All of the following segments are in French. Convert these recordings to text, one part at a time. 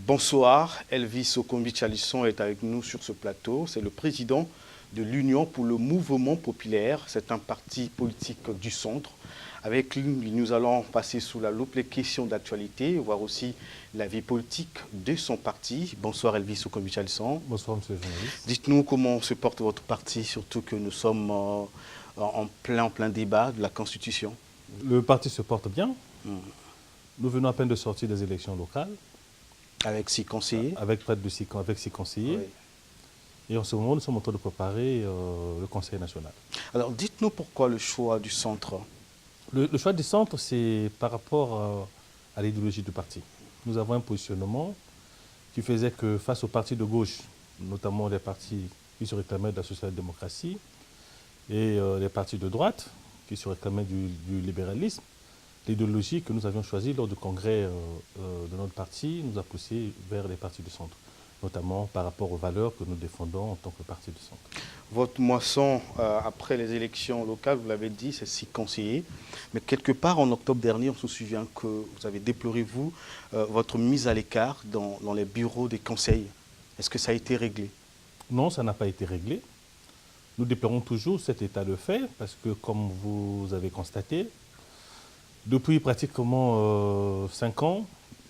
Bonsoir, Elvis Okombi-Chalisson est avec nous sur ce plateau. C'est le président de l'Union pour le mouvement populaire. C'est un parti politique du centre. Avec lui, nous allons passer sous la loupe les questions d'actualité, voir aussi la vie politique de son parti. Bonsoir Elvis Okombi-Chalisson. Bonsoir monsieur le journaliste. Dites-nous comment se porte votre parti, surtout que nous sommes en plein débat de la Constitution. Le parti se porte bien. Nous venons à peine de sortir des élections locales. Avec 6 conseillers. Avec près de 6 conseillers. Oui. Et en ce moment, nous sommes en train de préparer le Conseil national. Alors, dites-nous pourquoi le choix du centre? Le choix du centre, c'est par rapport à l'idéologie du parti. Nous avons un positionnement qui faisait que face aux partis de gauche, notamment les partis qui se réclamaient de la social-démocratie et les partis de droite qui se réclamaient du libéralisme, l'idéologie que nous avions choisie lors du congrès de notre parti nous a poussé vers les partis du centre, notamment par rapport aux valeurs que nous défendons en tant que parti du centre. Votre moisson, après les élections locales, vous l'avez dit, c'est 6 conseillers. Mais quelque part, en octobre dernier, on se souvient que vous avez déploré, vous, votre mise à l'écart dans les bureaux des conseils. Est-ce que ça a été réglé? Non, ça n'a pas été réglé. Nous déplorons toujours cet état de fait parce que, comme vous avez constaté, depuis pratiquement 5 ans,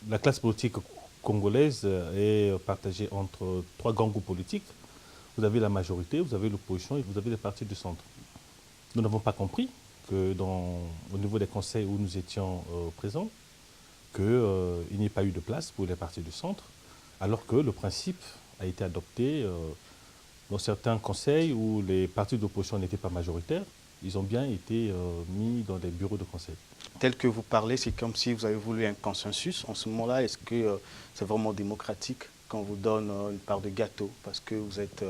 la classe politique congolaise est partagée entre 3 grands groupes politiques. Vous avez la majorité, vous avez l'opposition et vous avez les partis du centre. Nous n'avons pas compris que au niveau des conseils où nous étions présents, qu'il n'y ait pas eu de place pour les partis du centre, alors que le principe a été adopté dans certains conseils où les partis d'opposition n'étaient pas majoritaires. Ils ont bien été mis dans des bureaux de conseil. Tel que vous parlez, c'est comme si vous avez voulu un consensus. En ce moment-là, est-ce que c'est vraiment démocratique quand on vous donne une part de gâteau parce que vous êtes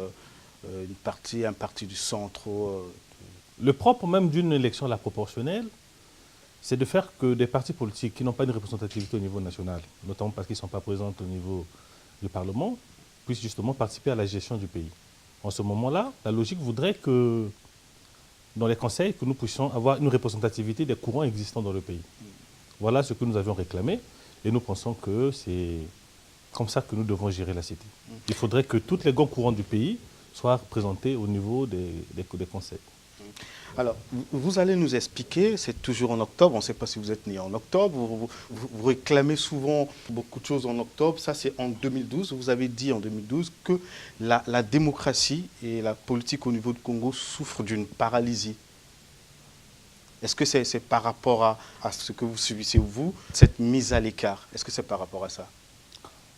un parti du centre? Le propre même d'une élection à la proportionnelle, c'est de faire que des partis politiques qui n'ont pas une représentativité au niveau national, notamment parce qu'ils ne sont pas présents au niveau du Parlement, puissent justement participer à la gestion du pays. En ce moment-là, la logique voudrait que dans les conseils, que nous puissions avoir une représentativité des courants existants dans le pays. Voilà ce que nous avions réclamé et nous pensons que c'est comme ça que nous devons gérer la cité. Il faudrait que tous les grands courants du pays soient représentés au niveau des conseils. Alors, vous allez nous expliquer, c'est toujours en octobre, on ne sait pas si vous êtes né en octobre, vous réclamez souvent beaucoup de choses en octobre, ça c'est en 2012, vous avez dit en 2012 que la démocratie et la politique au niveau du Congo souffrent d'une paralysie. Est-ce que c'est par rapport à ce que vous subissez vous, cette mise à l'écart? Est-ce que c'est par rapport à ça?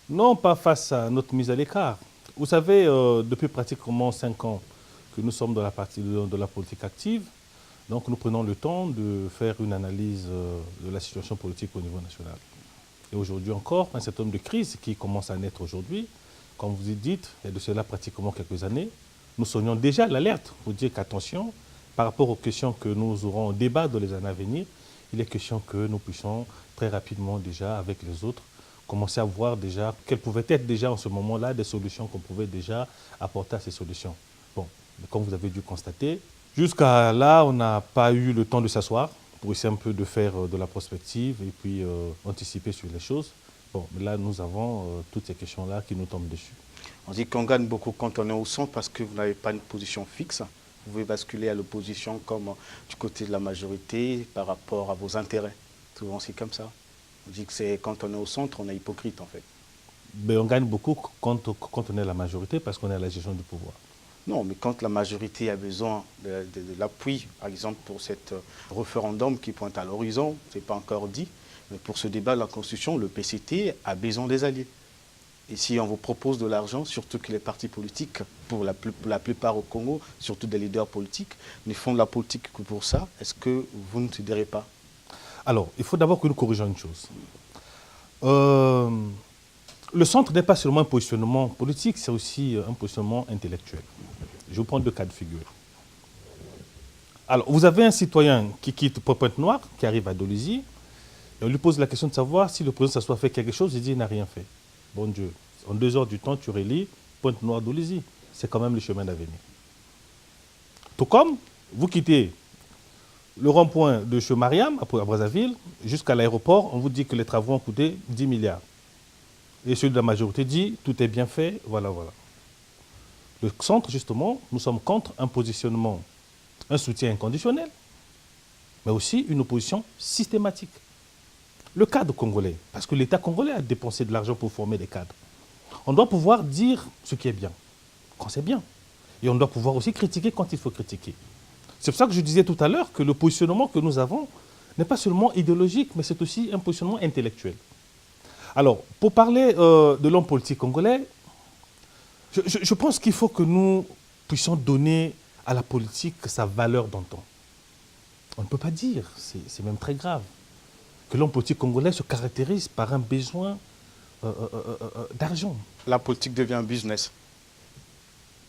Non, pas face à notre mise à l'écart. Vous savez, depuis pratiquement 5 ans, que nous sommes dans la partie de la politique active. Donc nous prenons le temps de faire une analyse de la situation politique au niveau national. Et aujourd'hui encore, un certain nombre de crises qui commencent à naître aujourd'hui. Comme vous dites, il y a de cela pratiquement quelques années. Nous sonnions déjà à l'alerte pour dire qu'attention, par rapport aux questions que nous aurons au débat dans les années à venir, il est question que nous puissions très rapidement déjà avec les autres commencer à voir déjà quelles pouvaient être déjà en ce moment-là des solutions qu'on pouvait déjà apporter à ces solutions. Bon. Mais comme vous avez dû constater, jusqu'à là, on n'a pas eu le temps de s'asseoir pour essayer un peu de faire de la prospective et puis anticiper sur les choses. Bon, mais là, nous avons toutes ces questions-là qui nous tombent dessus. On dit qu'on gagne beaucoup quand on est au centre parce que vous n'avez pas une position fixe. Vous pouvez basculer à l'opposition comme du côté de la majorité par rapport à vos intérêts. Souvent, c'est comme ça. On dit que c'est quand on est au centre, on est hypocrite en fait. Mais on gagne beaucoup quand on est la majorité parce qu'on est à la gestion du pouvoir. Non, mais quand la majorité a besoin de l'appui, par exemple pour cet référendum qui pointe à l'horizon, ce n'est pas encore dit, mais pour ce débat de la Constitution, le PCT a besoin des alliés. Et si on vous propose de l'argent, surtout que les partis politiques, pour la plupart au Congo, surtout des leaders politiques, ne font de la politique que pour ça, est-ce que vous ne considérez pas? Alors, il faut d'abord que nous corrigeons une chose. Le centre n'est pas seulement un positionnement politique, c'est aussi un positionnement intellectuel. Je vous prends 2 cas de figure. Alors, vous avez un citoyen qui quitte Pointe-Noire, qui arrive à Dolisie, et on lui pose la question de savoir si le président s'assoit fait quelque chose, il dit qu'il n'a rien fait. Bon Dieu, en 2 heures du temps, tu relis Pointe-Noire, Dolisie. C'est quand même le chemin d'avenir. Tout comme vous quittez le rond-point de Chemariam, à Brazzaville, jusqu'à l'aéroport, on vous dit que les travaux ont coûté 10 milliards. Et celui de la majorité dit tout est bien fait, voilà, voilà. Le centre, justement, nous sommes contre un positionnement, un soutien inconditionnel, mais aussi une opposition systématique. Le cadre congolais, parce que l'État congolais a dépensé de l'argent pour former des cadres. On doit pouvoir dire ce qui est bien, quand c'est bien. Et on doit pouvoir aussi critiquer quand il faut critiquer. C'est pour ça que je disais tout à l'heure que le positionnement que nous avons n'est pas seulement idéologique, mais c'est aussi un positionnement intellectuel. Alors, pour parler de l'homme politique congolais, je pense qu'il faut que nous puissions donner à la politique sa valeur d'antan. On ne peut pas dire, c'est même très grave, que l'homme politique congolais se caractérise par un besoin d'argent. La politique devient un business.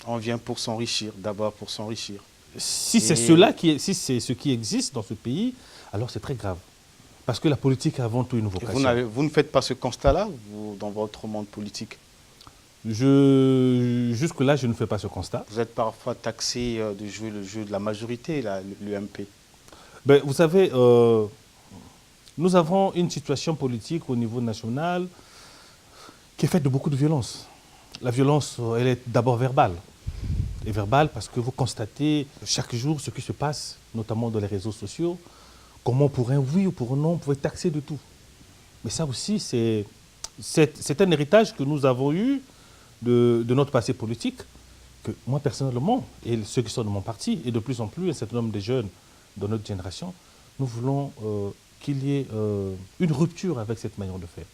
On vient pour s'enrichir, d'abord pour s'enrichir. Si c'est si c'est ce qui existe dans ce pays, alors c'est très grave. Parce que la politique a avant tout une vocation. Vous ne faites pas ce constat-là, dans votre monde politique? Jusque-là, je ne fais pas ce constat. Vous êtes parfois taxé de jouer le jeu de la majorité, l'UMP. Ben, vous savez, nous avons une situation politique au niveau national qui est faite de beaucoup de violence. La violence, elle est d'abord verbale. Et verbale parce que vous constatez chaque jour ce qui se passe, notamment dans les réseaux sociaux, comment pour un oui ou pour un non, on pouvait taxer de tout. Mais ça aussi, c'est un héritage que nous avons eu de notre passé politique, que moi personnellement, et ceux qui sont de mon parti, et de plus en plus un certain nombre de jeunes de notre génération, nous voulons qu'il y ait une rupture avec cette manière de faire.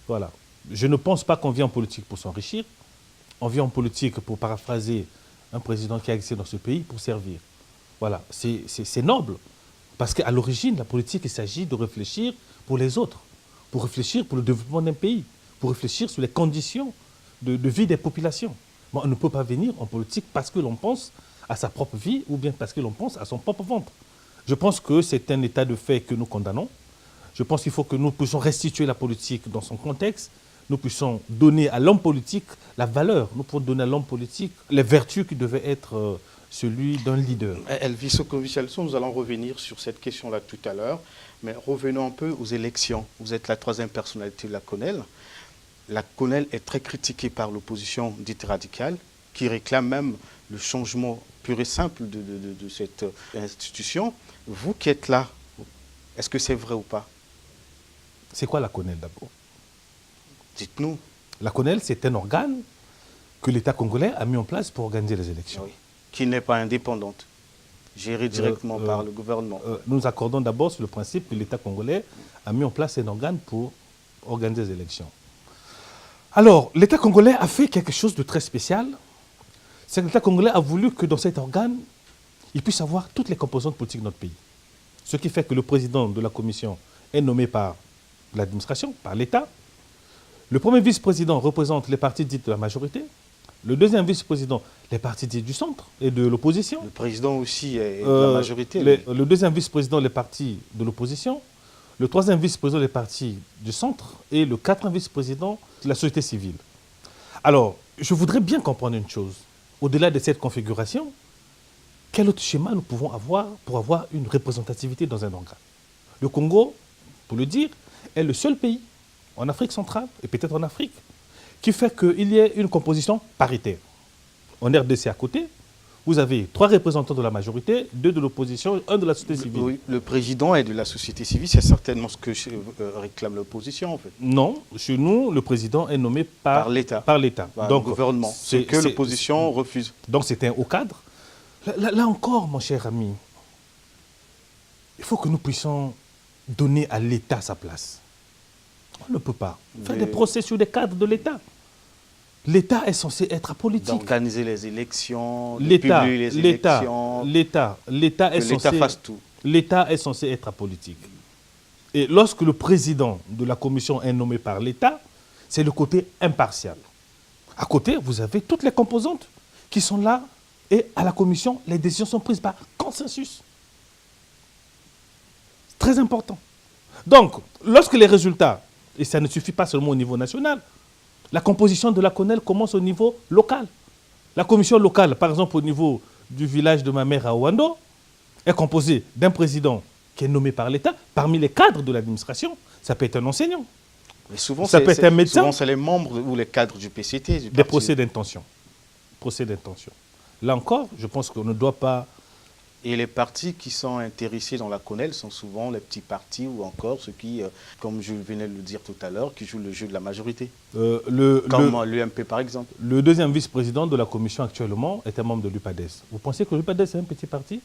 Voilà. Je ne pense pas qu'on vient en politique pour s'enrichir, on vient en politique pour paraphraser un président qui a existé dans ce pays pour servir. Voilà, c'est noble. Parce qu'à l'origine, la politique, il s'agit de réfléchir pour les autres, pour réfléchir pour le développement d'un pays, pour réfléchir sur les conditions de vie des populations. Bon, on ne peut pas venir en politique parce que l'on pense à sa propre vie ou bien parce que l'on pense à son propre ventre. Je pense que c'est un état de fait que nous condamnons. Je pense qu'il faut que nous puissions restituer la politique dans son contexte. Nous puissions donner à l'homme politique la valeur. Nous pouvons donner à l'homme politique les vertus qui devaient être celui d'un leader. Elvis Sokovic-Elson, nous allons revenir sur cette question-là tout à l'heure. Mais revenons un peu aux élections. Vous êtes la troisième personnalité de la CONEL. La CONEL est très critiquée par l'opposition dite radicale, qui réclame même le changement pur et simple de cette institution. Vous qui êtes là, est-ce que c'est vrai ou pas? C'est quoi la CONEL d'abord? Dites-nous. La CONEL, c'est un organe que l'État congolais a mis en place pour organiser les élections. Oui. Qui n'est pas indépendante, gérée directement par le gouvernement. Nous accordons d'abord sur le principe que l'État congolais a mis en place un organe pour organiser les élections. Alors, l'État congolais a fait quelque chose de très spécial. C'est que l'État congolais a voulu que dans cet organe, il puisse avoir toutes les composantes politiques de notre pays. Ce qui fait que le président de la commission est nommé par l'administration, par l'État. Le premier vice-président représente les partis dits de la majorité. Le deuxième vice-président, les partis dits du centre et de l'opposition. Le président aussi est de la majorité. Le deuxième vice-président, les partis de l'opposition. Le troisième vice-président, les partis du centre. Et le quatrième vice-président, la société civile. Alors, je voudrais bien comprendre une chose. Au-delà de cette configuration, quel autre schéma nous pouvons avoir pour avoir une représentativité dans un organe? Le Congo, pour le dire, est le seul pays en Afrique centrale, et peut-être en Afrique, qui fait qu'il y ait une composition paritaire. En RDC à côté, vous avez 3 représentants de la majorité, 2 de l'opposition, 1 de la société civile. Oui, le président est de la société civile, c'est certainement ce que réclame l'opposition en fait. Non, chez nous, le président est nommé par l'État. Donc, le gouvernement. C'est que l'opposition refuse. Donc c'est un haut cadre. Là encore, mon cher ami, il faut que nous puissions donner à l'État sa place. On ne peut pas faire des procès sur des cadres de l'État. L'État est censé être apolitique. D'organiser les élections, de publier les élections. L'État est censé... L'État fasse tout. L'État est censé être apolitique. Et lorsque le président de la commission est nommé par l'État, c'est le côté impartial. À côté, vous avez toutes les composantes qui sont là et à la commission, les décisions sont prises par consensus. Très important. Donc, lorsque les résultats, et ça ne suffit pas seulement au niveau national, la composition de la CONEL commence au niveau local. La commission locale, par exemple au niveau du village de ma mère à Ouando, est composée d'un président qui est nommé par l'État. Parmi les cadres de l'administration, ça peut être un enseignant. Mais souvent, Ça peut être un médecin. souvent, c'est les membres ou les cadres du PCT. Du Des parti. procès d'intention. Procès d'intention. Là encore, je pense qu'on ne doit pas... Et les partis qui sont intéressés dans la CONEL sont souvent les petits partis ou encore ceux qui, comme je venais de le dire tout à l'heure, qui jouent le jeu de la majorité. Comme l'UMP par exemple. Le deuxième vice-président de la commission actuellement est un membre de l'UPADES. Vous pensez que l'UPADES est un petit parti?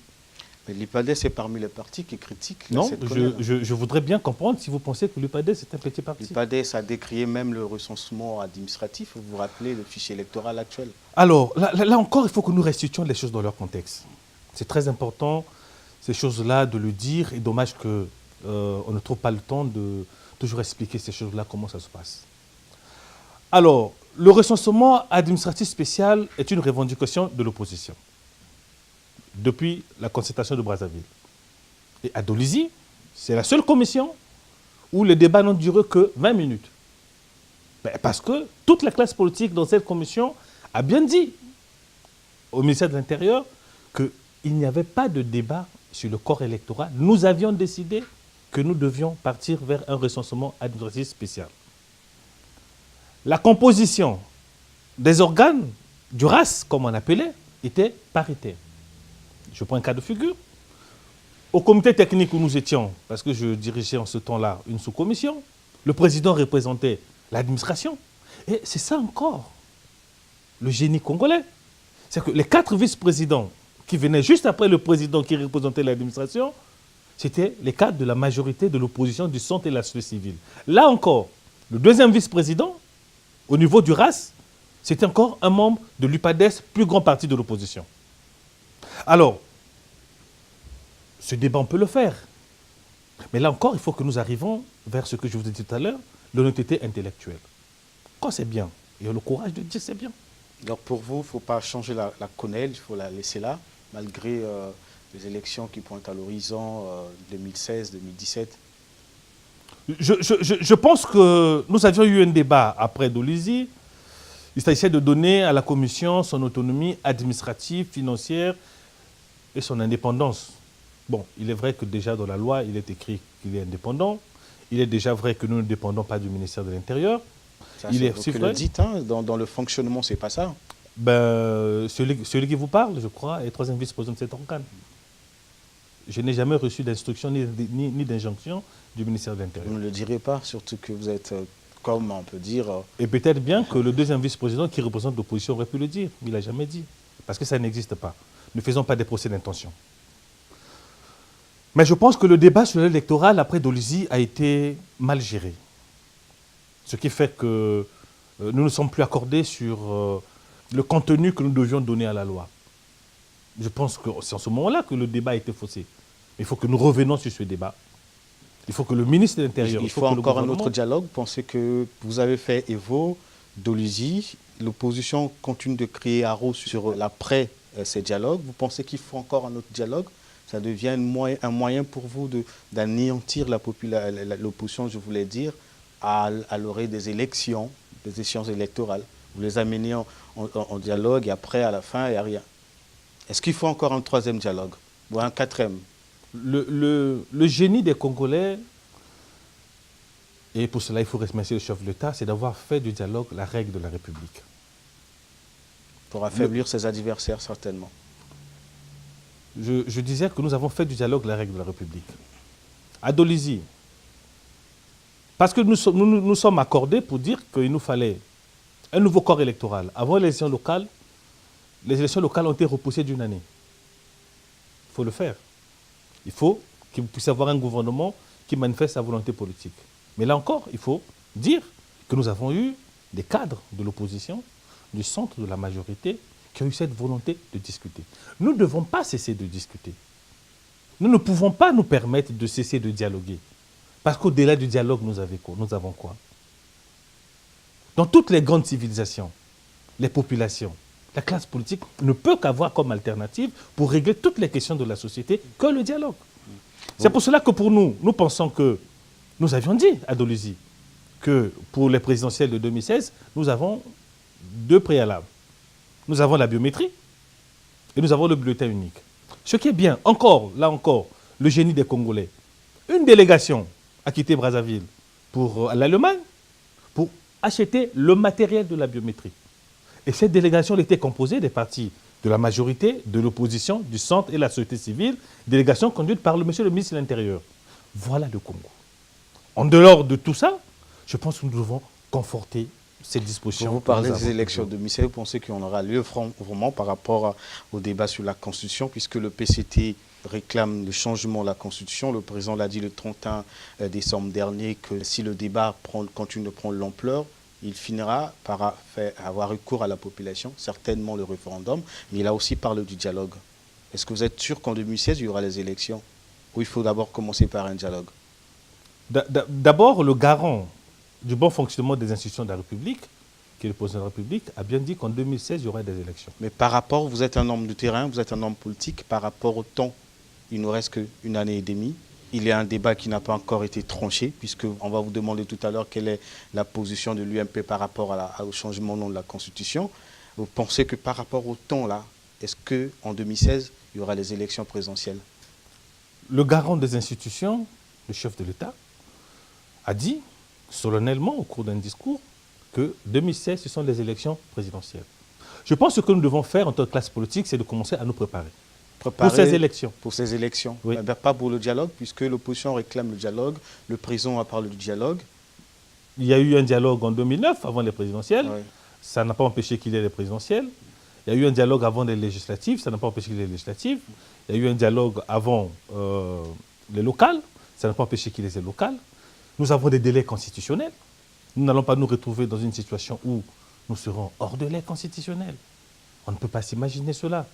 Mais l'UPADES est parmi les partis qui critiquent Non, cette CONEL. je voudrais bien comprendre si vous pensez que l'UPADES est un petit parti. L'UPADES a décrié même le recensement administratif. Vous vous rappelez le fichier électoral actuel? Alors, là encore, il faut que nous restituions les choses dans leur contexte. C'est très important, ces choses-là, de le dire. Et dommage qu'on ne trouve pas le temps de toujours expliquer ces choses-là, comment ça se passe. Alors, le recensement administratif spécial est une revendication de l'opposition depuis la concertation de Brazzaville. Et à Dolisie, c'est la seule commission où les débats n'ont duré que 20 minutes. Parce que toute la classe politique dans cette commission a bien dit au ministère de l'Intérieur qu'il n'y avait pas de débat sur le corps électoral. Nous avions décidé que nous devions partir vers un recensement administratif spécial. La composition des organes du RAS, comme on appelait, était paritaire. Je prends un cas de figure. Au comité technique où nous étions, parce que je dirigeais en ce temps-là une sous-commission, le président représentait l'administration. Et c'est ça encore, le génie congolais. C'est que les 4 vice-présidents qui venaient juste après le président qui représentait l'administration, c'était les cadres de la majorité de l'opposition du centre et de la société civile. Là encore, le deuxième vice-président, au niveau du RAS, c'était encore un membre de l'UPADES, plus grand parti de l'opposition. Alors, ce débat, on peut le faire. Mais là encore, il faut que nous arrivions vers ce que je vous ai dit tout à l'heure, l'honnêteté intellectuelle. Quand c'est bien, il y a le courage de dire c'est bien. Donc pour vous, il ne faut pas changer la CONEL, il faut la laisser là, malgré les élections qui pointent à l'horizon 2016-2017. Je pense que nous avions eu un débat après Dolisie. Il s'agissait de donner à la Commission son autonomie administrative, financière et son indépendance. Bon, il est vrai que déjà dans la loi, il est écrit qu'il est indépendant. Il est déjà vrai que nous ne dépendons pas du ministère de l'Intérieur. Il est aussi vrai. Vous le dites, hein, dans le fonctionnement, ce n'est pas ça. Celui qui vous parle, je crois, est troisième vice-président de cet organe. Je n'ai jamais reçu d'instruction ni d'injonction du ministère de l'Intérieur. Vous ne le direz pas, surtout que vous êtes, comme on peut dire... Et peut-être bien que le deuxième vice-président qui représente l'opposition aurait pu le dire. Il n'a jamais dit. Parce que ça n'existe pas. Ne faisons pas des procès d'intention. Mais je pense que le débat sur l'électoral après Dolisie a été mal géré. Ce qui fait que nous ne sommes plus accordés sur le contenu que nous devions donner à la loi. Je pense que c'est en ce moment-là que le débat a été faussé. Il faut que nous revenions sur ce débat. Il faut que le ministre de l'Intérieur... Il faut encore un autre dialogue. Pensez que vous avez fait Evo, Dolisie. L'opposition continue de crier à hausse sur l'après ces dialogues. Vous pensez qu'il faut encore un autre dialogue? Ça devient un moyen pour vous d'anéantir l'opposition, je voulais dire, à l'orée des élections, des échéances électorales. Vous les amenez en dialogue et après, à la fin, il n'y a rien. Est-ce qu'il faut encore un troisième dialogue ou un quatrième? Le génie des Congolais, et pour cela il faut remercier le chef de l'État, c'est d'avoir fait du dialogue la règle de la République. Pour affaiblir ses adversaires, certainement. Je disais que nous avons fait du dialogue la règle de la République. À Dolisie, parce que nous sommes accordés pour dire qu'il nous fallait un nouveau corps électoral. Avant les élections locales ont été repoussées d'une année. Il faut le faire. Il faut qu'il puisse y avoir un gouvernement qui manifeste sa volonté politique. Mais là encore, il faut dire que nous avons eu des cadres de l'opposition, du centre de la majorité, qui ont eu cette volonté de discuter. Nous ne devons pas cesser de discuter. Nous ne pouvons pas nous permettre de cesser de dialoguer. Parce qu'au-delà du dialogue, nous avons quoi? Dans toutes les grandes civilisations, les populations, la classe politique ne peut qu'avoir comme alternative pour régler toutes les questions de la société que le dialogue. C'est pour cela que pour nous, nous pensons que nous avions dit à Dolisie que pour les présidentielles de 2016, nous avons 2 préalables. Nous avons la biométrie et nous avons le bulletin unique. Ce qui est bien, là encore, le génie des Congolais. Une délégation a quitté Brazzaville pour l'Allemagne acheter le matériel de la biométrie. Et cette délégation elle était composée des partis de la majorité, de l'opposition, du centre et de la société civile, délégation conduite par monsieur le ministre de l'Intérieur. Voilà le Congo. En dehors de tout ça, je pense que nous devons conforter ces dispositions. Vous parlez des élections de 2016, vous pensez qu'on aura lieu vraiment par rapport au débat sur la Constitution, puisque le PCT réclame le changement de la Constitution. Le président l'a dit le 31 décembre dernier que si le débat continue de prendre l'ampleur, il finira par avoir recours à la population, certainement le référendum, mais il a aussi parlé du dialogue. Est-ce que vous êtes sûr qu'en 2016, il y aura les élections? Ou il faut d'abord commencer par un dialogue? D'abord, le garant du bon fonctionnement des institutions de la République, qui est le président de la République, a bien dit qu'en 2016, il y aurait des élections. Mais par rapport, vous êtes un homme de terrain, vous êtes un homme politique, par rapport au temps, il nous reste qu'une année et demie. Il y a un débat qui n'a pas encore été tranché, puisqu'on va vous demander tout à l'heure quelle est la position de l'UMP par rapport au changement de nom de la Constitution. Vous pensez que par rapport au temps, là, est-ce qu'en 2016, il y aura les élections présidentielles? Le garant des institutions, le chef de l'État, a dit solennellement au cours d'un discours que 2016, ce sont les élections présidentielles. Je pense que ce que nous devons faire en tant que classe politique, c'est de commencer à nous préparer. Pour ces élections. Pour ces élections. Oui. Mais pas pour le dialogue, puisque l'opposition réclame le dialogue, le président a parlé du dialogue. Il y a eu un dialogue en 2009, avant les présidentielles. Oui. Ça n'a pas empêché qu'il y ait les présidentielles. Il y a eu un dialogue avant les législatives, ça n'a pas empêché qu'il y ait les législatives. Il y a eu un dialogue avant les locales, ça n'a pas empêché qu'il y ait les locales. Nous avons des délais constitutionnels. Nous n'allons pas nous retrouver dans une situation où nous serons hors délai constitutionnel. On ne peut pas s'imaginer cela.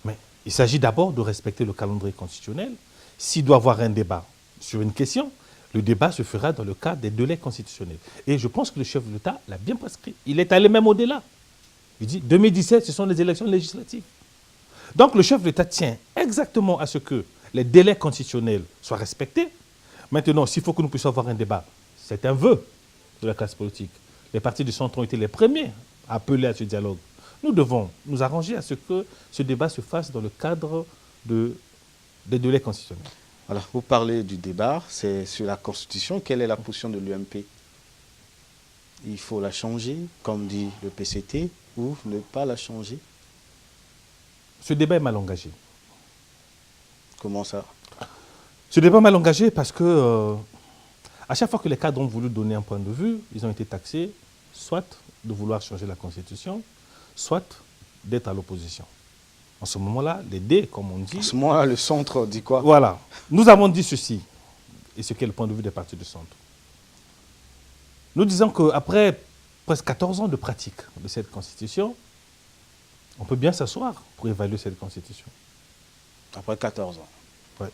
Mais il s'agit d'abord de respecter le calendrier constitutionnel. S'il doit y avoir un débat sur une question, le débat se fera dans le cadre des délais constitutionnels. Et je pense que le chef de l'État l'a bien prescrit. Il est allé même au-delà. Il dit 2017, ce sont les élections législatives. Donc le chef de l'État tient exactement à ce que les délais constitutionnels soient respectés. Maintenant, s'il faut que nous puissions avoir un débat, c'est un vœu de la classe politique. Les partis du centre ont été les premiers à appeler à ce dialogue. Nous devons nous arranger à ce que ce débat se fasse dans le cadre des délais constitutionnels. Voilà, vous parlez du débat, c'est sur la Constitution. Quelle est la position de l'UMP? Il faut la changer, comme dit le PCT, ou ne pas la changer? Ce débat est mal engagé. Comment ça? Ce débat est mal engagé parce que, à chaque fois que les cadres ont voulu donner un point de vue, ils ont été taxés soit de vouloir changer la Constitution, soit d'être à l'opposition. En ce moment-là, les dés, comme on dit... En ce moment-là, le centre dit quoi? Voilà. Nous avons dit ceci, et ce qu'est le point de vue des partis du centre. Nous disons qu'après presque 14 ans de pratique de cette Constitution, on peut bien s'asseoir pour évaluer cette Constitution. Après 14 ans. Ouais.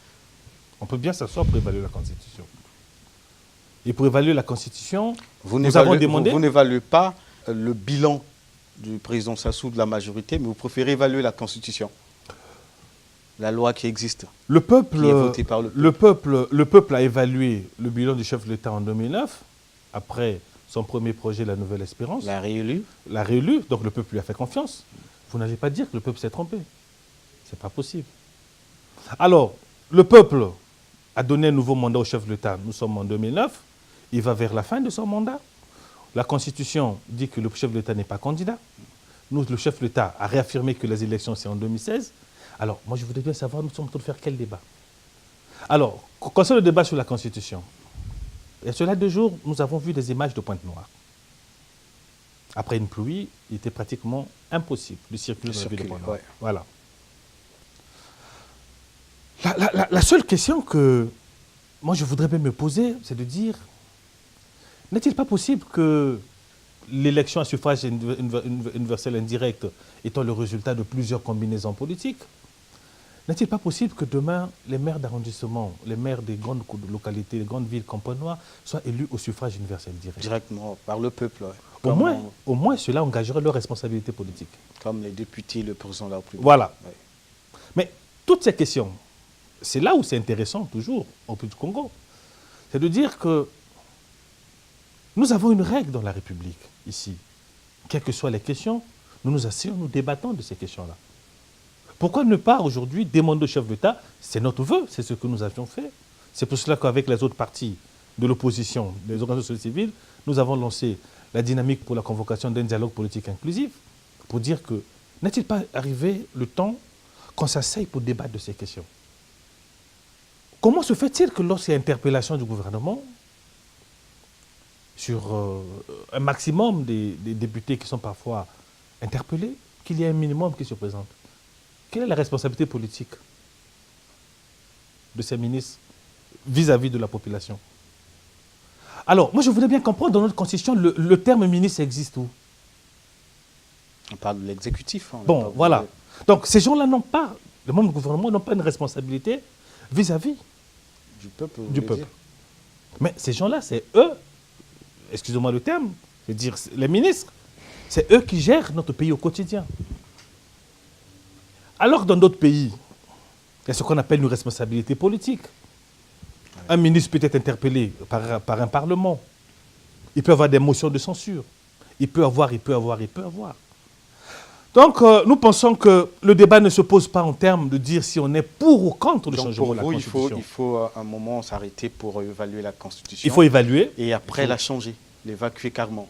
On peut bien s'asseoir pour évaluer la Constitution. Et pour évaluer la Constitution, nous avons demandé... Vous n'évaluez pas le bilan du président Sassou de la majorité, mais vous préférez évaluer la Constitution, la loi qui existe, le peuple, qui est votée par le peuple. Le peuple a évalué le bilan du chef de l'État en 2009, après son premier projet, La Nouvelle Espérance. L'a réélu. L'a réélu, donc le peuple lui a fait confiance. Vous n'allez pas dire que le peuple s'est trompé. Ce n'est pas possible. Alors, le peuple a donné un nouveau mandat au chef de l'État. Nous sommes en 2009. Il va vers la fin de son mandat. La Constitution dit que le chef de l'État n'est pas candidat. Nous, le chef de l'État a réaffirmé que les élections, c'est en 2016. Alors, moi, je voudrais bien savoir, nous sommes en train de faire quel débat? Alors, concernant le débat sur la Constitution, et cela 2 jours, nous avons vu des images de Pointe-Noire. Après une pluie, il était pratiquement impossible de circuler dans la ville de Pointe-Noire. Ouais. Voilà. La seule question que moi, je voudrais bien me poser, c'est de dire, n'est-il pas possible que l'élection à suffrage universel indirect étant le résultat de plusieurs combinaisons politiques, n'est-il pas possible que demain, les maires d'arrondissement, les maires des grandes localités, des grandes villes comme Pointe-Noire, soient élus au suffrage universel direct? Directement, par le peuple. Ouais. Au moins, cela engagerait leur responsabilité politique. Comme les députés, le président de la République. Voilà. Ouais. Mais toutes ces questions, c'est là où c'est intéressant toujours au plus du Congo. C'est de dire que nous avons une règle dans la République, ici. Quelles que soient les questions, nous nous asseyons, nous débattons de ces questions-là. Pourquoi ne pas aujourd'hui demander au chef d'État, c'est notre vœu, c'est ce que nous avions fait. C'est pour cela qu'avec les autres partis de l'opposition, les organisations civiles, nous avons lancé la dynamique pour la convocation d'un dialogue politique inclusif, pour dire que n'est-il pas arrivé le temps qu'on s'asseye pour débattre de ces questions? Comment se fait-il que lorsqu'il y a interpellation du gouvernement sur un maximum des députés qui sont parfois interpellés, qu'il y ait un minimum qui se présente? Quelle est la responsabilité politique de ces ministres vis-à-vis de la population? Alors, moi je voudrais bien comprendre, dans notre constitution, le terme ministre existe où? On parle de l'exécutif. Hein, bon, voilà. Donc ces gens-là n'ont pas, les membres du gouvernement n'ont pas une responsabilité vis-à-vis du peuple. Du peuple. Mais ces gens-là, c'est eux, excusez-moi le terme, je veux dire les ministres, c'est eux qui gèrent notre pays au quotidien. Alors que dans d'autres pays, il y a ce qu'on appelle une responsabilité politique. Un ministre peut être interpellé par un parlement. Il peut avoir des motions de censure. Il peut avoir. Donc, nous pensons que le débat ne se pose pas en termes de dire si on est pour ou contre le changement de la Constitution. Il faut à un moment s'arrêter pour évaluer la Constitution. Il faut évaluer. Et après la changer, l'évacuer carrément.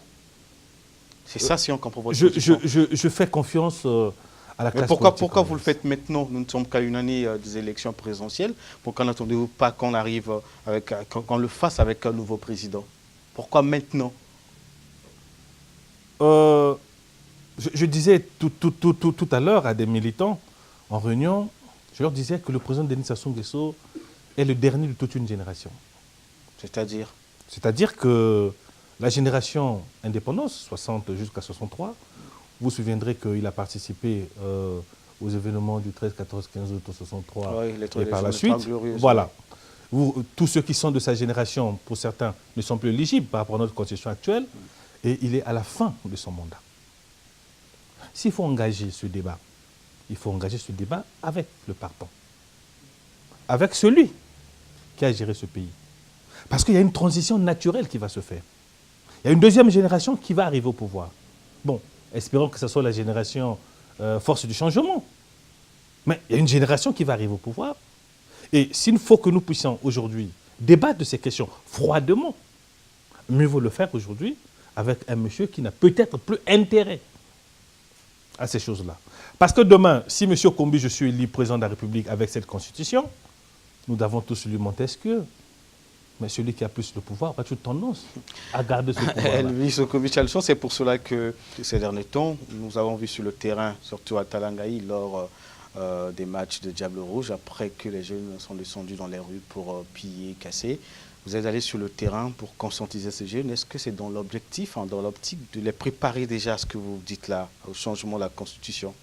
C'est ça si on comprend votre je fais confiance à la classe politique. Pourquoi vous le faites maintenant? Nous ne sommes qu'à une année des élections présidentielles. Pourquoi n'attendez-vous pas qu'on arrive qu'on le fasse avec un nouveau président? Pourquoi maintenant? Je disais tout à l'heure à des militants en réunion, je leur disais que le président Denis Sassou Nguesso est le dernier de toute une génération. C'est-à-dire? C'est-à-dire que la génération indépendance, 60 jusqu'à 63, vous vous souviendrez qu'il a participé aux événements du 13, 14, 15 août 63 et par la suite. Voilà. Tous ceux qui sont de sa génération, pour certains, ne sont plus éligibles par rapport à notre constitution actuelle et il est à la fin de son mandat. S'il faut engager ce débat, il faut engager ce débat avec le partant, avec celui qui a géré ce pays. Parce qu'il y a une transition naturelle qui va se faire. Il y a une deuxième génération qui va arriver au pouvoir. Bon, espérons que ce soit la génération force du changement. Mais il y a une génération qui va arriver au pouvoir. Et s'il faut que nous puissions aujourd'hui débattre de ces questions froidement, mieux vaut le faire aujourd'hui avec un monsieur qui n'a peut-être plus intérêt à ces choses-là. Parce que demain, si M. Kombi, je suis élu président de la République avec cette constitution, nous avons tous lu Montesquieu, mais celui qui a plus de pouvoir aura toute tendance à garder ce pouvoir-là. Louis Sokovic-Alchon, c'est pour cela que ces derniers temps, nous avons vu sur le terrain, surtout à Talangaï, lors des matchs de Diable Rouge, après que les jeunes sont descendus dans les rues pour piller, casser. Vous êtes allé sur le terrain pour conscientiser ces jeunes. Est-ce que c'est dans l'objectif, dans l'optique de les préparer déjà à ce que vous dites là, au changement de la Constitution?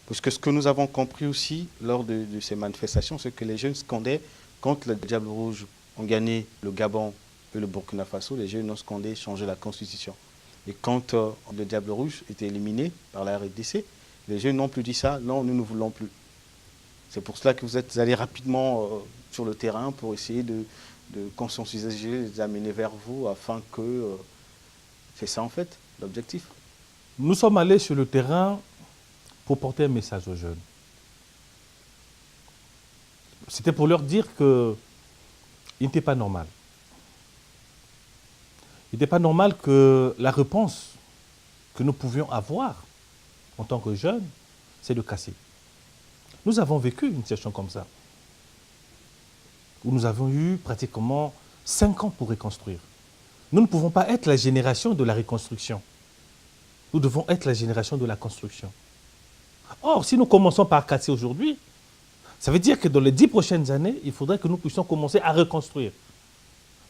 Parce que ce que nous avons compris aussi lors de ces manifestations, c'est que les jeunes scandaient, quand le Diable Rouge ont gagné le Gabon et le Burkina Faso, les jeunes ont scandé changer la Constitution. Et quand le Diable Rouge était éliminé par la RDC, les jeunes n'ont plus dit ça, non, nous ne voulons plus. C'est pour cela que vous êtes allés rapidement sur le terrain pour essayer de conscientiser les jeunes, les amener vers vous, afin que... c'est ça en fait, l'objectif. Nous sommes allés sur le terrain pour porter un message aux jeunes. C'était pour leur dire qu'il n'était pas normal. Il n'était pas normal que la réponse que nous pouvions avoir en tant que jeunes, c'est de casser. Nous avons vécu une situation comme ça, où nous avons eu pratiquement 5 ans pour reconstruire. Nous ne pouvons pas être la génération de la reconstruction. Nous devons être la génération de la construction. Or, si nous commençons par casser aujourd'hui, ça veut dire que dans les 10 prochaines années, il faudrait que nous puissions commencer à reconstruire.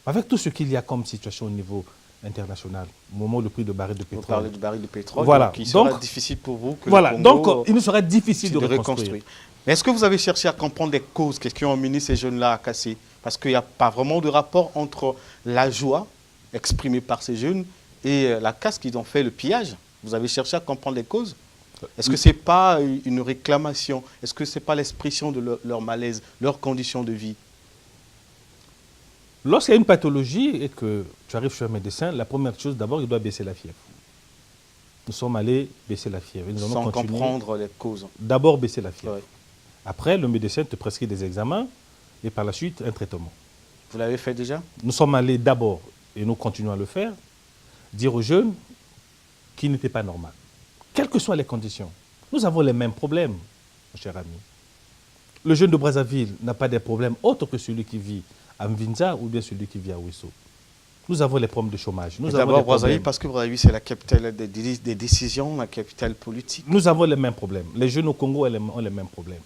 Avec tout ce qu'il y a comme situation au niveau international, au moment où le prix de baril de pétrole. Vous parlez du baril de pétrole, voilà. Donc il sera difficile pour vous que voilà. le Congo, donc il nous sera difficile de reconstruire. Mais est-ce que vous avez cherché à comprendre les causes qui ont mené ces jeunes-là à casser? Parce qu'il n'y a pas vraiment de rapport entre la joie exprimée par ces jeunes et la casse qu'ils ont fait, le pillage. Vous avez cherché à comprendre les causes? Est-ce que ce n'est pas une réclamation? Est-ce que ce n'est pas l'expression de leur malaise, leurs conditions de vie? Lorsqu'il y a une pathologie et que tu arrives chez un médecin, la première chose, d'abord, il doit baisser la fièvre. Nous sommes allés baisser la fièvre. Nous Sans comprendre les causes. D'abord baisser la fièvre. Ouais. Après, le médecin te prescrit des examens et par la suite, un traitement. Vous l'avez fait déjà? Nous sommes allés d'abord et nous continuons à le faire, dire aux jeunes qu'il n'était pas normal. Quelles que soient les conditions, nous avons les mêmes problèmes, mon cher ami. Le jeune de Brazzaville n'a pas des problèmes autres que celui qui vit à Mvinza ou bien celui qui vit à Ouesso. Nous avons les problèmes de chômage. D'abord, Brazzaville, parce que Brazzaville, c'est la capitale des décisions, la capitale politique. Nous avons les mêmes problèmes. Les jeunes au Congo ont les mêmes problèmes.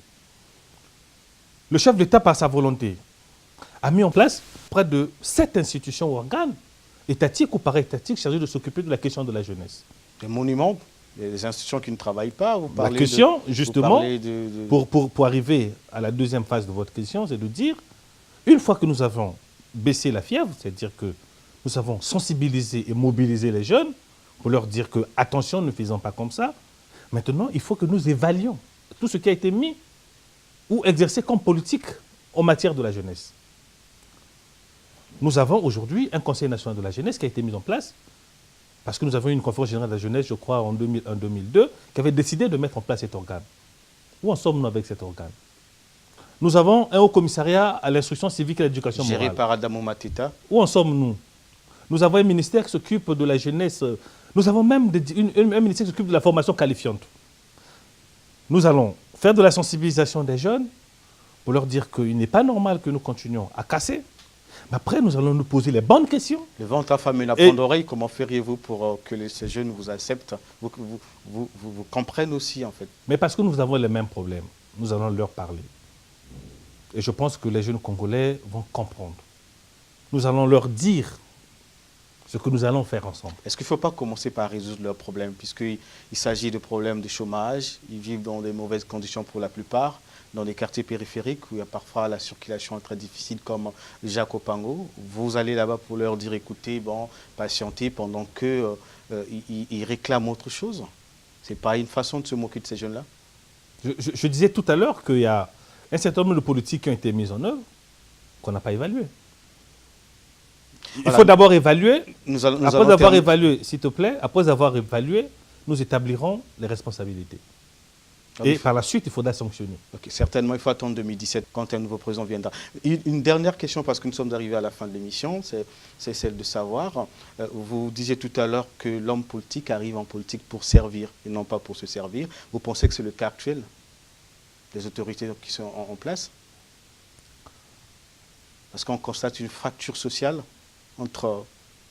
Le chef d'État, par sa volonté, a mis en place près de 7 institutions ou organes, étatiques ou para-étatiques, chargés de s'occuper de la question de la jeunesse. Des monuments, des institutions qui ne travaillent pas. Vous La parlez question, justement, de... pour arriver à la deuxième phase de votre question, c'est de dire, une fois que nous avons baissé la fièvre, c'est-à-dire que nous avons sensibilisé et mobilisé les jeunes pour leur dire que, attention, ne faisons pas comme ça. Maintenant, il faut que nous évaluions tout ce qui a été mis ou exercé comme politique en matière de la jeunesse. Nous avons aujourd'hui un Conseil national de la jeunesse qui a été mis en place parce que nous avons eu une conférence générale de la jeunesse, je crois, en 2001-2002, qui avait décidé de mettre en place cet organe. Où en sommes-nous avec cet organe? Nous avons un haut commissariat à l'instruction civique et à l'éducation morale. Géré par Adamo Mateta. Où en sommes-nous? Nous avons un ministère qui s'occupe de la jeunesse. Nous avons même un ministère qui s'occupe de la formation qualifiante. Nous allons faire de la sensibilisation des jeunes pour leur dire qu'il n'est pas normal que nous continuions à casser. Mais après, nous allons nous poser les bonnes questions. Le ventre affamé, la pointe d'oreille, comment feriez-vous pour que ces jeunes vous acceptent, vous comprennent aussi, en fait? Mais parce que nous avons les mêmes problèmes, nous allons leur parler. Et je pense que les jeunes Congolais vont comprendre. Nous allons leur dire ce que nous allons faire ensemble. Est-ce qu'il ne faut pas commencer par résoudre leurs problèmes, puisqu'il s'agit de problèmes de chômage, ils vivent dans des mauvaises conditions pour la plupart, dans des quartiers périphériques où il y a parfois la circulation très difficile comme Jacques Opango. Vous allez là-bas pour leur dire, écoutez, bon, patientez pendant qu'ils réclament autre chose. Ce n'est pas une façon de se moquer de ces jeunes-là? Je disais tout à l'heure qu'il y a un certain nombre de politiques qui ont été mises en œuvre qu'on n'a pas évaluées. Il faut d'abord évaluer. Après avoir évalué, s'il te plaît, après avoir évalué, nous établirons les responsabilités. Et par la suite, il faudra sanctionner. Okay, certainement, il faut attendre 2017 quand un nouveau président viendra. Une dernière question, parce que nous sommes arrivés à la fin de l'émission, c'est celle de savoir. Vous disiez tout à l'heure que l'homme politique arrive en politique pour servir et non pas pour se servir. Vous pensez que c'est le cas actuel des autorités qui sont en place? Parce qu'on constate une fracture sociale entre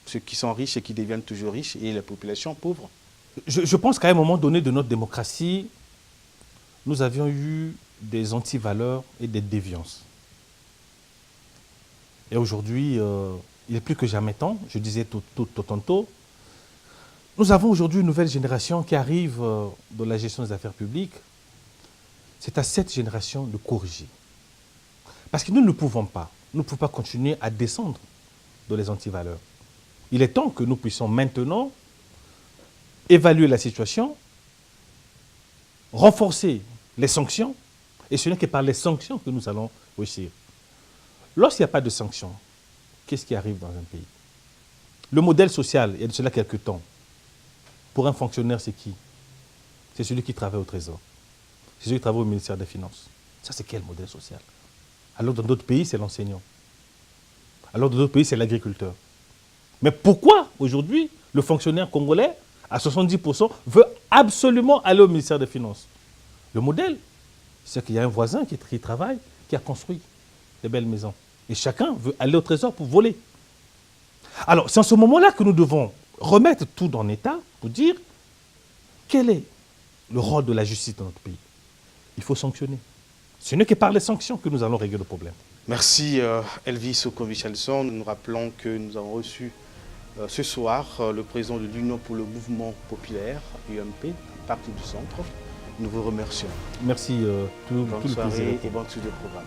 ceux qui sont riches et qui deviennent toujours riches et la population pauvre. Je pense qu'à un moment donné de notre démocratie, nous avions eu des antivaleurs et des déviances. Et aujourd'hui, il est plus que jamais temps, je disais tantôt, nous avons aujourd'hui une nouvelle génération qui arrive dans la gestion des affaires publiques. C'est à cette génération de corriger. Parce que nous ne pouvons pas continuer à descendre dans les antivaleurs. Il est temps que nous puissions maintenant évaluer la situation, renforcer les sanctions, et ce n'est que par les sanctions que nous allons réussir. Lorsqu'il n'y a pas de sanctions, qu'est-ce qui arrive dans un pays? Le modèle social, il y a de cela quelques temps, pour un fonctionnaire, c'est qui? C'est celui qui travaille au Trésor. C'est celui qui travaille au ministère des Finances. Ça, c'est quel modèle social? Alors, dans d'autres pays, c'est l'enseignant. Alors, dans d'autres pays, c'est l'agriculteur. Mais pourquoi, aujourd'hui, le fonctionnaire congolais, à 70%, veut absolument aller au ministère des Finances? Le modèle, c'est qu'il y a un voisin qui travaille, qui a construit des belles maisons. Et chacun veut aller au Trésor pour voler. Alors, c'est en ce moment-là que nous devons remettre tout dans l'état pour dire quel est le rôle de la justice dans notre pays. Il faut sanctionner. Ce n'est que par les sanctions que nous allons régler le problème. Merci Elvis Okovic-Chalson. Nous rappelons que nous avons reçu ce soir le président de l'Union pour le mouvement populaire, UMP, parti du centre. Nous vous remercions. Merci. Bonne soirée et bonne suite de programme.